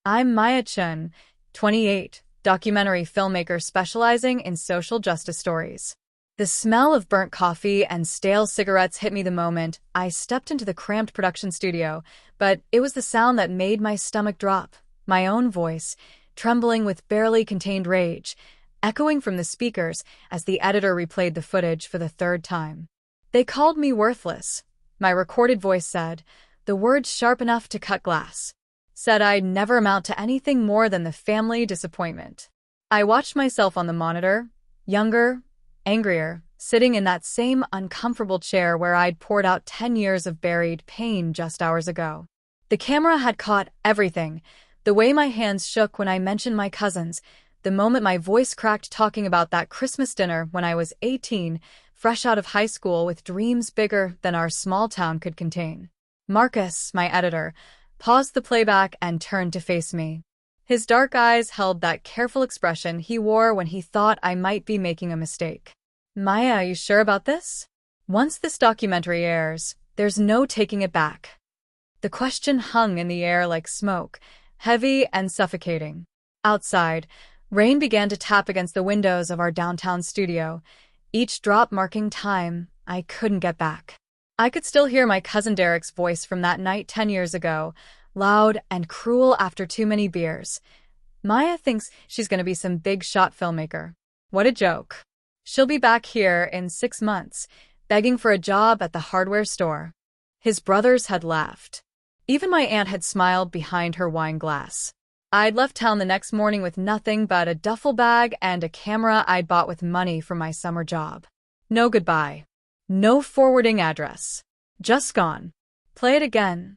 I'm Chen, 28, documentary filmmaker specializing in social justice stories. The smell of burnt coffee and stale cigarettes hit me the moment I stepped into the cramped production studio, but it was the sound that made my stomach drop, my own voice, trembling with barely contained rage, echoing from the speakers as the editor replayed the footage for the third time. They called me worthless, my recorded voice said, the words sharp enough to cut glass. Said I'd never amount to anything more than the family disappointment. I watched myself on the monitor, younger, angrier, sitting in that same uncomfortable chair where I'd poured out 10 years of buried pain just hours ago. The camera had caught everything, the way my hands shook when I mentioned my cousins, the moment my voice cracked talking about that Christmas dinner when I was 18, fresh out of high school with dreams bigger than our small town could contain. Marcus, my editor, paused the playback and turned to face me. His dark eyes held that careful expression he wore when he thought I might be making a mistake. Maya, are you sure about this? Once this documentary airs, there's no taking it back. The question hung in the air like smoke, heavy and suffocating. Outside, rain began to tap against the windows of our downtown studio, each drop marking time I couldn't get back. I could still hear my cousin Derek's voice from that night 10 years ago, loud and cruel after too many beers. Maya thinks she's going to be some big shot filmmaker. What a joke. She'll be back here in 6 months, begging for a job at the hardware store. His brothers had laughed. Even my aunt had smiled behind her wine glass. I'd left town the next morning with nothing but a duffel bag and a camera I'd bought with money from my summer job. No goodbye. No forwarding address. Just gone. Play it again,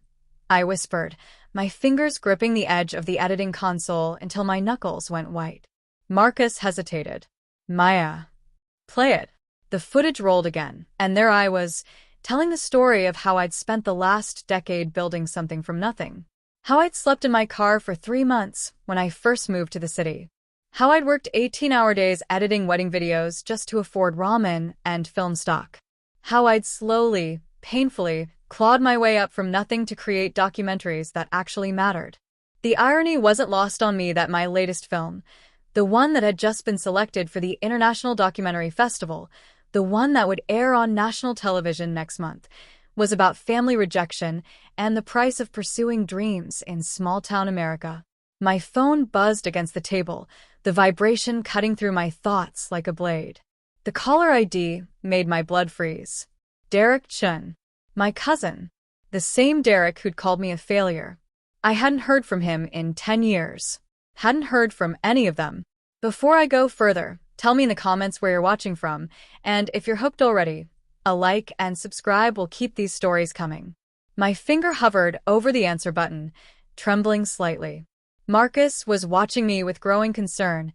I whispered, my fingers gripping the edge of the editing console until my knuckles went white. Marcus hesitated. Maya. Play it. The footage rolled again, and there I was, telling the story of how I'd spent the last decade building something from nothing. How I'd slept in my car for 3 months when I first moved to the city. How I'd worked 18-hour days editing wedding videos just to afford ramen and film stock. How I'd slowly, painfully, clawed my way up from nothing to create documentaries that actually mattered. The irony wasn't lost on me that my latest film, the one that had just been selected for the International Documentary Festival, the one that would air on national television next month, was about family rejection and the price of pursuing dreams in small-town America. My phone buzzed against the table, the vibration cutting through my thoughts like a blade. The caller ID made my blood freeze. Chen. My cousin. The same Derek who'd called me a failure. I hadn't heard from him in 10 years. Hadn't heard from any of them. Before I go further, tell me in the comments where you're watching from, and if you're hooked already, a like and subscribe will keep these stories coming. My finger hovered over the answer button, trembling slightly. Marcus was watching me with growing concern,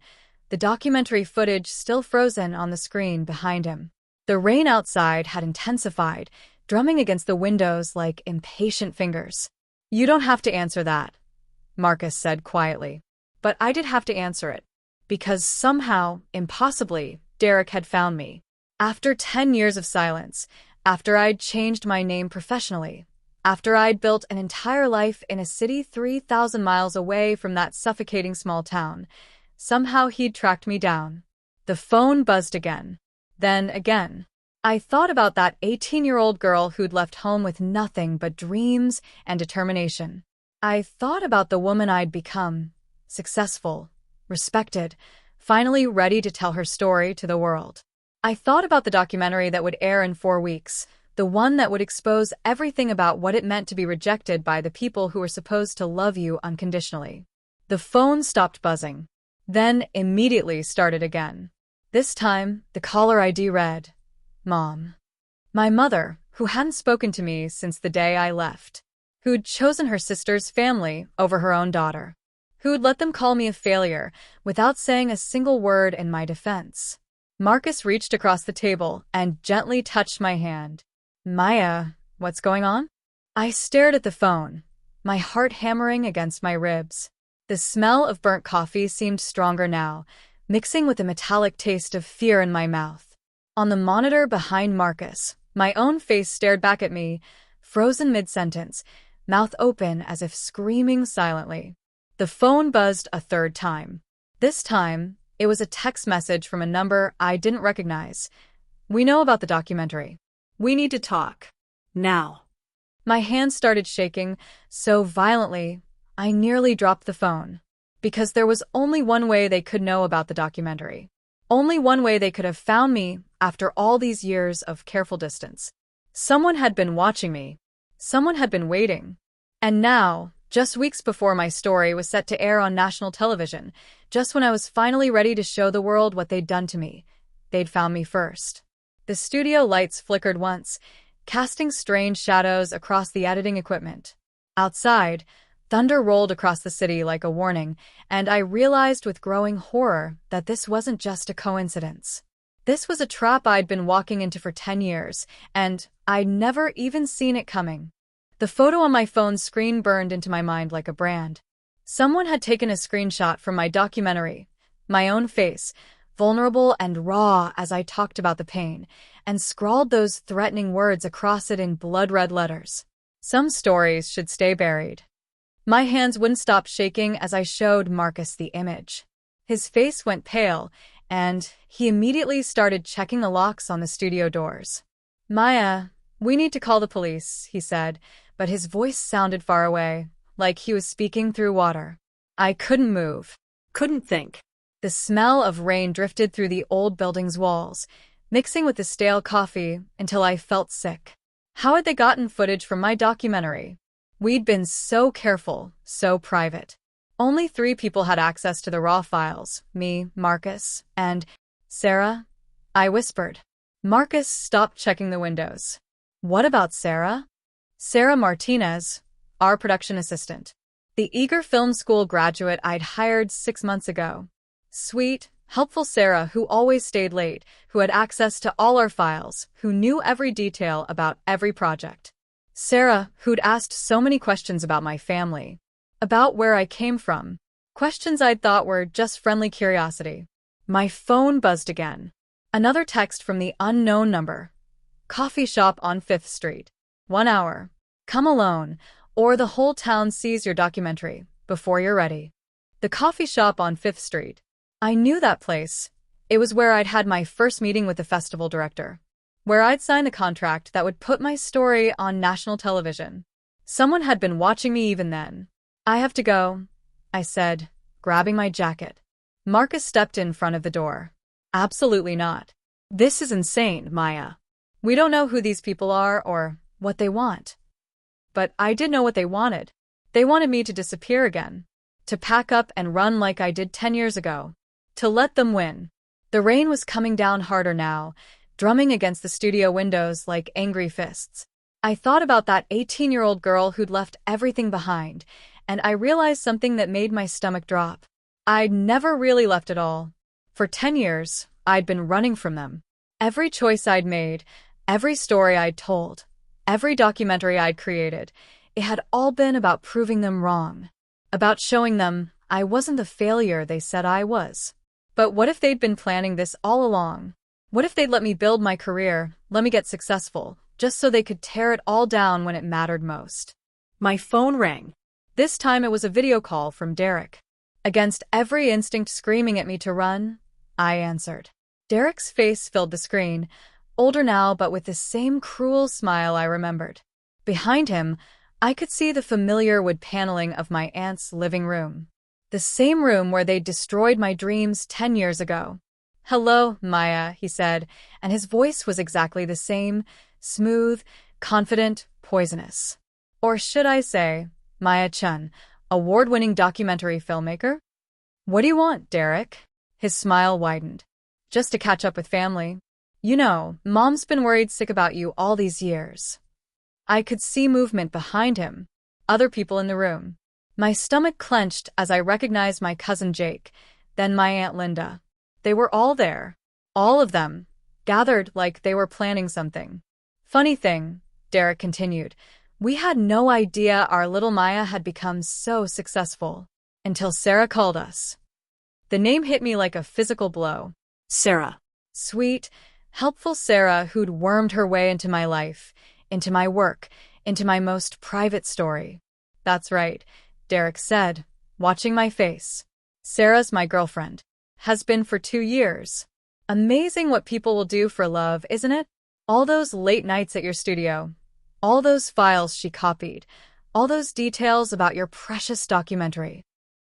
the documentary footage still frozen on the screen behind him. The rain outside had intensified, drumming against the windows like impatient fingers. You don't have to answer that, Marcus said quietly. But I did have to answer it. Because somehow, impossibly, Derek had found me. After 10 years of silence, after I'd changed my name professionally, after I'd built an entire life in a city 3,000 miles away from that suffocating small town, somehow he'd tracked me down. The phone buzzed again. Then again. I thought about that 18-year-old girl who'd left home with nothing but dreams and determination. I thought about the woman I'd become, successful, respected, finally ready to tell her story to the world. I thought about the documentary that would air in 4 weeks, the one that would expose everything about what it meant to be rejected by the people who were supposed to love you unconditionally. The phone stopped buzzing, then immediately started again. This time, the caller ID read, Mom. My mother, who hadn't spoken to me since the day I left, who'd chosen her sister's family over her own daughter, who'd let them call me a failure without saying a single word in my defense. Marcus reached across the table and gently touched my hand. Maya, what's going on? I stared at the phone, my heart hammering against my ribs. The smell of burnt coffee seemed stronger now, mixing with the metallic taste of fear in my mouth. On the monitor behind Marcus, my own face stared back at me, frozen mid-sentence, mouth open as if screaming silently. The phone buzzed a third time. This time, it was a text message from a number I didn't recognize. "We know about the documentary. We need to talk. Now." My hands started shaking so violently, I nearly dropped the phone. Because there was only one way they could know about the documentary. Only one way they could have found me after all these years of careful distance. Someone had been watching me. Someone had been waiting. And now, just weeks before my story was set to air on national television, just when I was finally ready to show the world what they'd done to me, they'd found me first. The studio lights flickered once, casting strange shadows across the editing equipment. Outside, thunder rolled across the city like a warning, and I realized with growing horror that this wasn't just a coincidence. This was a trap I'd been walking into for 10 years, and I'd never even seen it coming. The photo on my phone's screen burned into my mind like a brand. Someone had taken a screenshot from my documentary, my own face, vulnerable and raw as I talked about the pain, and scrawled those threatening words across it in blood-red letters. "Some stories should stay buried." My hands wouldn't stop shaking as I showed Marcus the image. His face went pale, and he immediately started checking the locks on the studio doors. "Maya, we need to call the police," he said, but his voice sounded far away, like he was speaking through water. I couldn't move, couldn't think. The smell of rain drifted through the old building's walls, mixing with the stale coffee until I felt sick. How had they gotten footage from my documentary? We'd been so careful, so private. Only 3 people had access to the raw files, me, Marcus, and Sarah, I whispered. Marcus stopped checking the windows. "What about Sarah?" "Sarah Martinez, our production assistant. The eager film school graduate I'd hired 6 months ago. Sweet, helpful Sarah who always stayed late, who had access to all our files, who knew every detail about every project. Sarah, who'd asked so many questions about my family, about where I came from, questions I'd thought were just friendly curiosity." My phone buzzed again. Another text from the unknown number. "Coffee shop on 5th Street. 1 hour. Come alone, or the whole town sees your documentary, before you're ready." The coffee shop on 5th Street. I knew that place. It was where I'd had my first meeting with the festival director, where I'd signed the contract that would put my story on national television. Someone had been watching me even then. "I have to go," I said, grabbing my jacket. Marcus stepped in front of the door. "Absolutely not. This is insane, Maya. We don't know who these people are or what they want." But I did know what they wanted. They wanted me to disappear again, to pack up and run like I did 10 years ago, to let them win. The rain was coming down harder now, drumming against the studio windows like angry fists. I thought about that 18-year-old girl who'd left everything behind, and I realized something that made my stomach drop. I'd never really left it all. For 10 years, I'd been running from them. Every choice I'd made, every story I'd told, every documentary I'd created, it had all been about proving them wrong, about showing them I wasn't the failure they said I was. But what if they'd been planning this all along? What if they'd let me build my career, let me get successful, just so they could tear it all down when it mattered most? My phone rang. This time it was a video call from Derek. Against every instinct screaming at me to run, I answered. Derek's face filled the screen, older now but with the same cruel smile I remembered. Behind him, I could see the familiar wood paneling of my aunt's living room. The same room where they'd destroyed my dreams 10 years ago. "Hello, Maya," he said, and his voice was exactly the same, smooth, confident, poisonous. Or should I say, Maya Chen, award-winning documentary filmmaker? "What do you want, Derek?" His smile widened. "Just to catch up with family. You know, Mom's been worried sick about you all these years." I could see movement behind him, other people in the room. My stomach clenched as I recognized my cousin Jake, then my Aunt Linda. They were all there. All of them, gathered like they were planning something. "Funny thing," Derek continued, "we had no idea our little Maya had become so successful. Until Sarah called us." The name hit me like a physical blow. Sarah. Sweet, helpful Sarah who'd wormed her way into my life, into my work, into my most private story. "That's right," Derek said, watching my face. Sarah's my girlfriend. Has been for 2 years. Amazing what people will do for love, isn't it? All those late nights at your studio. All those files she copied. All those details about your precious documentary.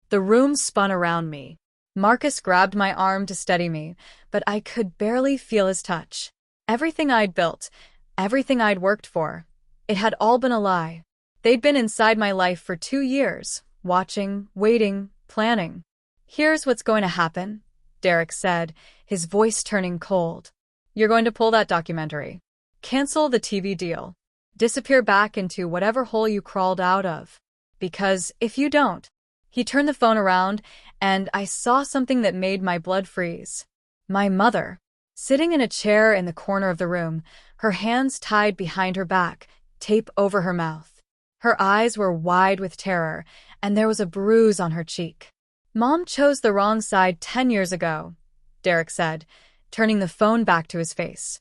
The room spun around me. Marcus grabbed my arm to steady me, but I could barely feel his touch. Everything I'd built, everything I'd worked for, it had all been a lie. They'd been inside my life for 2 years, watching, waiting, planning. Here's what's going to happen, Derek said, his voice turning cold. You're going to pull that documentary. Cancel the TV deal. Disappear back into whatever hole you crawled out of. Because if you don't... He turned the phone around, and I saw something that made my blood freeze. My mother, sitting in a chair in the corner of the room, her hands tied behind her back, tape over her mouth. Her eyes were wide with terror, and there was a bruise on her cheek. Mom chose the wrong side 10 years ago, Derek said, turning the phone back to his face.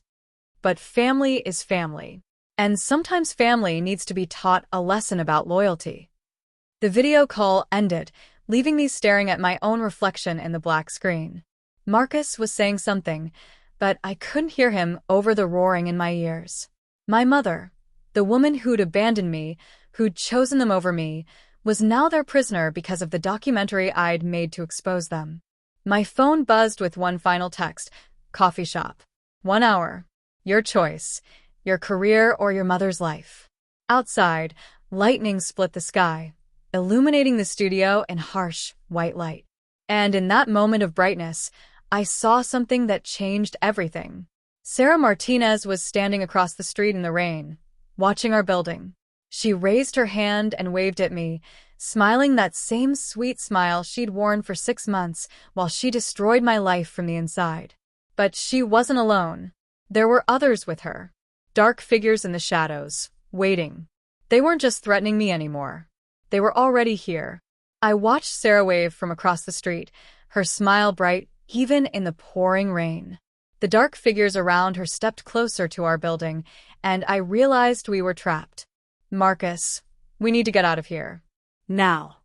But family is family. And sometimes family needs to be taught a lesson about loyalty. The video call ended, leaving me staring at my own reflection in the black screen. Marcus was saying something, but I couldn't hear him over the roaring in my ears. My mother, the woman who'd abandoned me, who'd chosen them over me, was now their prisoner because of the documentary I'd made to expose them. My phone buzzed with one final text. Coffee shop. 1 hour. Your choice. Your career or your mother's life. Outside, lightning split the sky, illuminating the studio in harsh, white light. And in that moment of brightness, I saw something that changed everything. Sarah Martinez was standing across the street in the rain, watching our building. She raised her hand and waved at me, smiling that same sweet smile she'd worn for 6 months while she destroyed my life from the inside. But she wasn't alone. There were others with her. Dark figures in the shadows, waiting. They weren't just threatening me anymore. They were already here. I watched Sarah wave from across the street, her smile bright even in the pouring rain. The dark figures around her stepped closer to our building, and I realized we were trapped. Marcus, we need to get out of here. Now.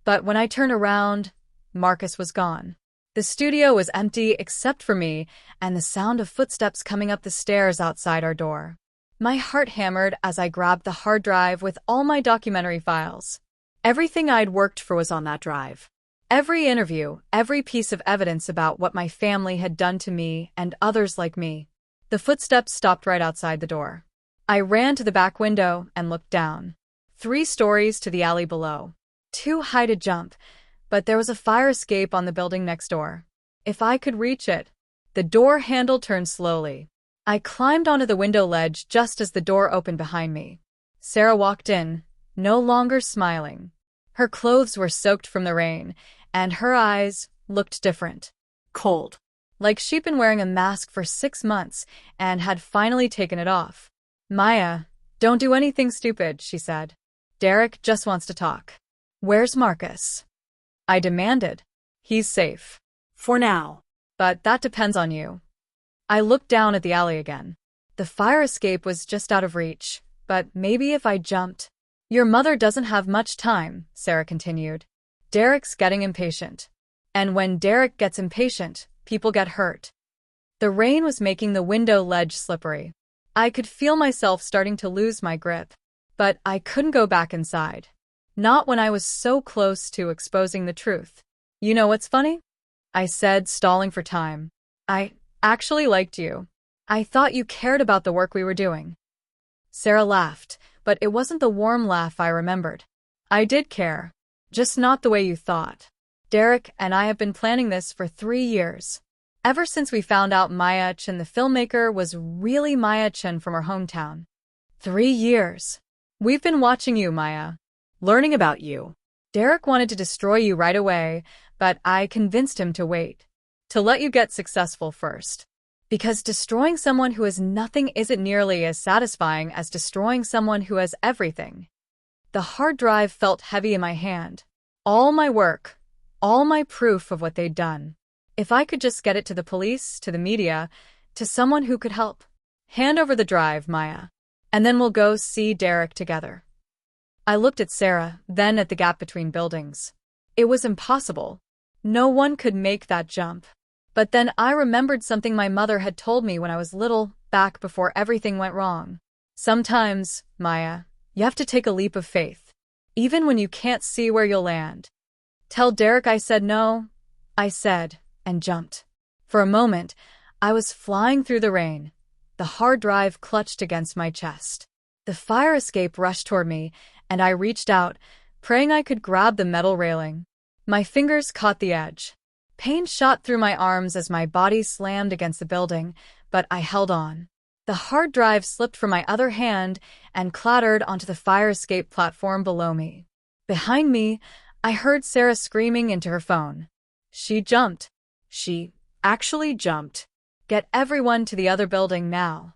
But when I turned around, Marcus was gone. The studio was empty except for me and the sound of footsteps coming up the stairs outside our door. My heart hammered as I grabbed the hard drive with all my documentary files. Everything I'd worked for was on that drive. Every interview, every piece of evidence about what my family had done to me and others like me. The footsteps stopped right outside the door. I ran to the back window and looked down. 3 stories to the alley below. Too high to jump, but there was a fire escape on the building next door. If I could reach it. The door handle turned slowly. I climbed onto the window ledge just as the door opened behind me. Sarah walked in, no longer smiling. Her clothes were soaked from the rain, and her eyes looked different. Cold. Like she'd been wearing a mask for 6 months and had finally taken it off. Maya, don't do anything stupid, she said. Derek just wants to talk. Where's Marcus? I demanded. He's safe. For now. But that depends on you. I looked down at the alley again. The fire escape was just out of reach, but maybe if I jumped. Your mother doesn't have much time, Sarah continued. Derek's getting impatient. And when Derek gets impatient, people get hurt. The rain was making the window ledge slippery. I could feel myself starting to lose my grip, but I couldn't go back inside. Not when I was so close to exposing the truth. You know what's funny? I said, stalling for time. I actually liked you. I thought you cared about the work we were doing. Sarah laughed, but it wasn't the warm laugh I remembered. I did care. Just not the way you thought. Derek and I have been planning this for 3 years. Ever since we found out Maya Chen, the filmmaker, was really Maya Chen from her hometown. 3 years. We've been watching you, Maya. Learning about you. Derek wanted to destroy you right away, but I convinced him to wait. To let you get successful first. Because destroying someone who has nothing isn't nearly as satisfying as destroying someone who has everything. The hard drive felt heavy in my hand. All my work. All my proof of what they'd done. If I could just get it to the police, to the media, to someone who could help. Hand over the drive, Maya. And then we'll go see Derek together. I looked at Sarah, then at the gap between buildings. It was impossible. No one could make that jump. But then I remembered something my mother had told me when I was little, back before everything went wrong. Sometimes, Maya, you have to take a leap of faith, even when you can't see where you'll land. Tell Derek I said no, I said, and jumped. For a moment, I was flying through the rain. The hard drive clutched against my chest. The fire escape rushed toward me, and I reached out, praying I could grab the metal railing. My fingers caught the edge. Pain shot through my arms as my body slammed against the building, but I held on. The hard drive slipped from my other hand and clattered onto the fire escape platform below me. Behind me, I heard Sarah screaming into her phone. She jumped. She actually jumped. Get everyone to the other building now.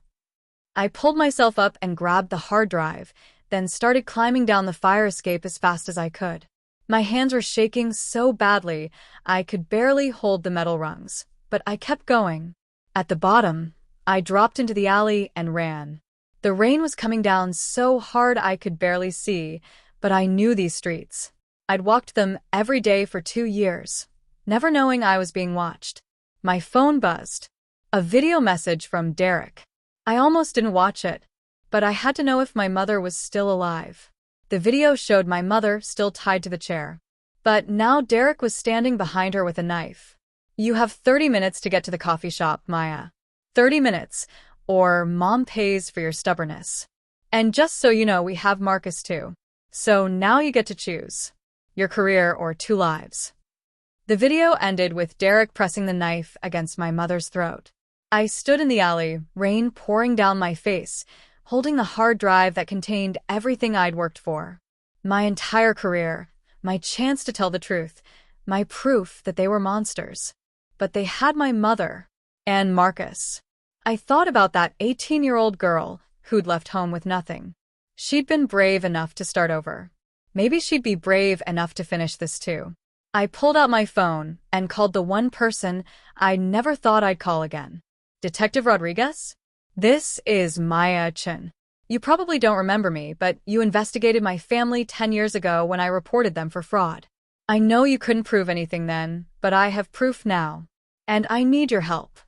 I pulled myself up and grabbed the hard drive, then started climbing down the fire escape as fast as I could. My hands were shaking so badly I could barely hold the metal rungs, but I kept going. At the bottom, I dropped into the alley and ran. The rain was coming down so hard I could barely see, but I knew these streets. I'd walked them every day for 2 years, never knowing I was being watched. My phone buzzed. A video message from Derek. I almost didn't watch it, but I had to know if my mother was still alive. The video showed my mother still tied to the chair. But now Derek was standing behind her with a knife. You have 30 minutes to get to the coffee shop, Maya. 30 minutes, or Mom pays for your stubbornness. And just so you know, we have Marcus too. So now you get to choose. Your career or 2 lives. The video ended with Derek pressing the knife against my mother's throat. I stood in the alley, rain pouring down my face, holding the hard drive that contained everything I'd worked for. My entire career, my chance to tell the truth, my proof that they were monsters. But they had my mother and Marcus. I thought about that 18-year-old girl who'd left home with nothing. She'd been brave enough to start over. Maybe she'd be brave enough to finish this too. I pulled out my phone and called the one person I never thought I'd call again. Detective Rodriguez? This is Maya Chen. You probably don't remember me, but you investigated my family 10 years ago when I reported them for fraud. I know you couldn't prove anything then, but I have proof now. And I need your help.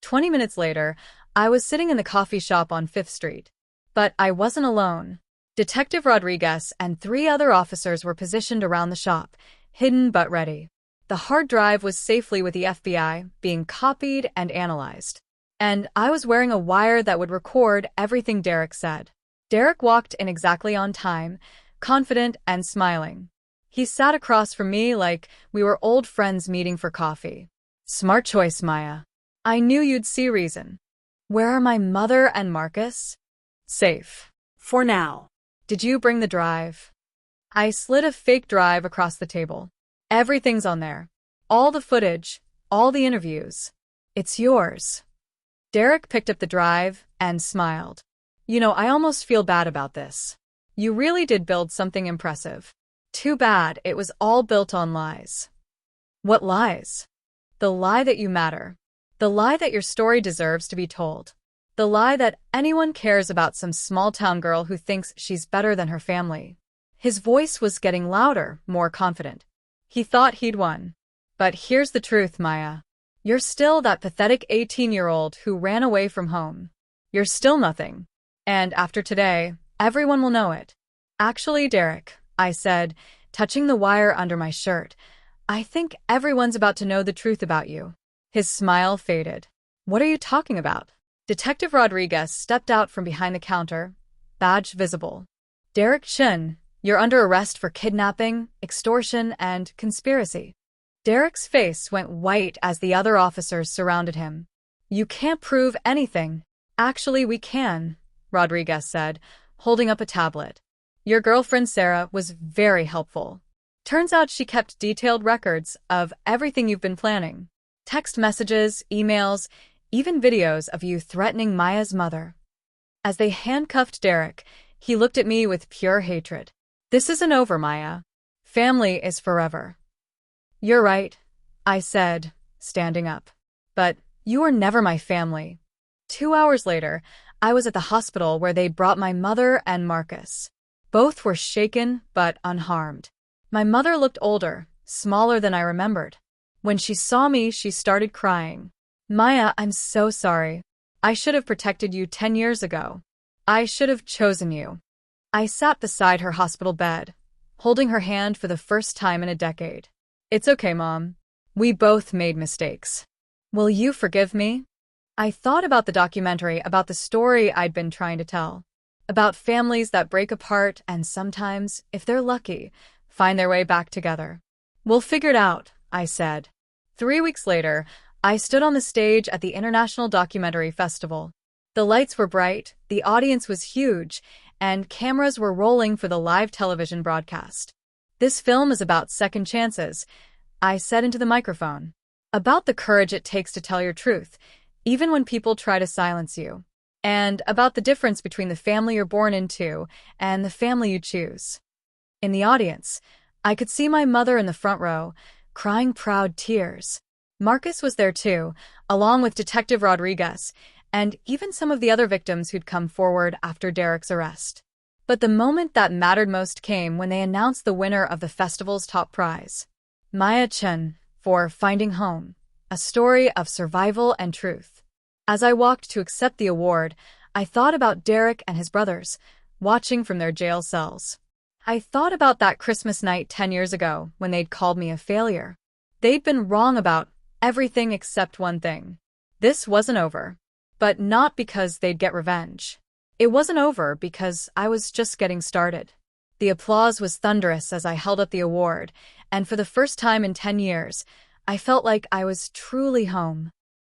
20 minutes later, I was sitting in the coffee shop on 5th Street. But I wasn't alone. Detective Rodriguez and 3 other officers were positioned around the shop, hidden but ready. The hard drive was safely with the FBI, being copied and analyzed. And I was wearing a wire that would record everything Derek said. Derek walked in exactly on time, confident and smiling. He sat across from me like we were old friends meeting for coffee. Smart choice, Maya. I knew you'd see reason. Where are my mother and Marcus? Safe. For now. Did you bring the drive? I slid a fake drive across the table. Everything's on there. All the footage, all the interviews. It's yours. Derek picked up the drive and smiled. You know, I almost feel bad about this. You really did build something impressive. Too bad it was all built on lies. What lies? The lie that you matter. The lie that your story deserves to be told. The lie that anyone cares about some small-town girl who thinks she's better than her family. His voice was getting louder, more confident. He thought he'd won. But here's the truth, Maya. You're still that pathetic 18-year-old who ran away from home. You're still nothing. And after today, everyone will know it. Actually, Derek, I said, touching the wire under my shirt, I think everyone's about to know the truth about you. His smile faded. What are you talking about? Detective Rodriguez stepped out from behind the counter, badge visible. Derek Chen, you're under arrest for kidnapping, extortion, and conspiracy. Derek's face went white as the other officers surrounded him. You can't prove anything. Actually, we can, Rodriguez said, holding up a tablet. Your girlfriend Sarah was very helpful. Turns out she kept detailed records of everything you've been planning. Text messages, emails, even videos of you threatening Maya's mother. As they handcuffed Derek, he looked at me with pure hatred. This isn't over, Maya. Family is forever. You're right, I said, standing up. But you were never my family. 2 hours later, I was at the hospital where they'd brought my mother and Marcus. Both were shaken but unharmed. My mother looked older, smaller than I remembered. When she saw me, she started crying. Maya, I'm so sorry. I should have protected you 10 years ago. I should have chosen you. I sat beside her hospital bed, holding her hand for the first time in a decade. It's okay, Mom. We both made mistakes. Will you forgive me? I thought about the documentary, about the story I'd been trying to tell, about families that break apart and sometimes, if they're lucky, find their way back together. We'll figure it out, I said. 3 weeks later, I stood on the stage at the International Documentary Festival. The lights were bright, the audience was huge, and cameras were rolling for the live television broadcast. This film is about second chances, I said into the microphone. About the courage it takes to tell your truth, even when people try to silence you. And about the difference between the family you're born into and the family you choose. In the audience, I could see my mother in the front row, crying proud tears. Marcus was there too, along with Detective Rodriguez, and even some of the other victims who'd come forward after Derek's arrest. But the moment that mattered most came when they announced the winner of the festival's top prize. Maya Chen, for Finding Home, a story of survival and truth. As I walked to accept the award, I thought about Derek and his brothers, watching from their jail cells. I thought about that Christmas night 10 years ago when they'd called me a failure. They'd been wrong about everything except one thing. This wasn't over. But not because they'd get revenge. It wasn't over because I was just getting started. The applause was thunderous as I held up the award, and for the first time in 10 years, I felt like I was truly home.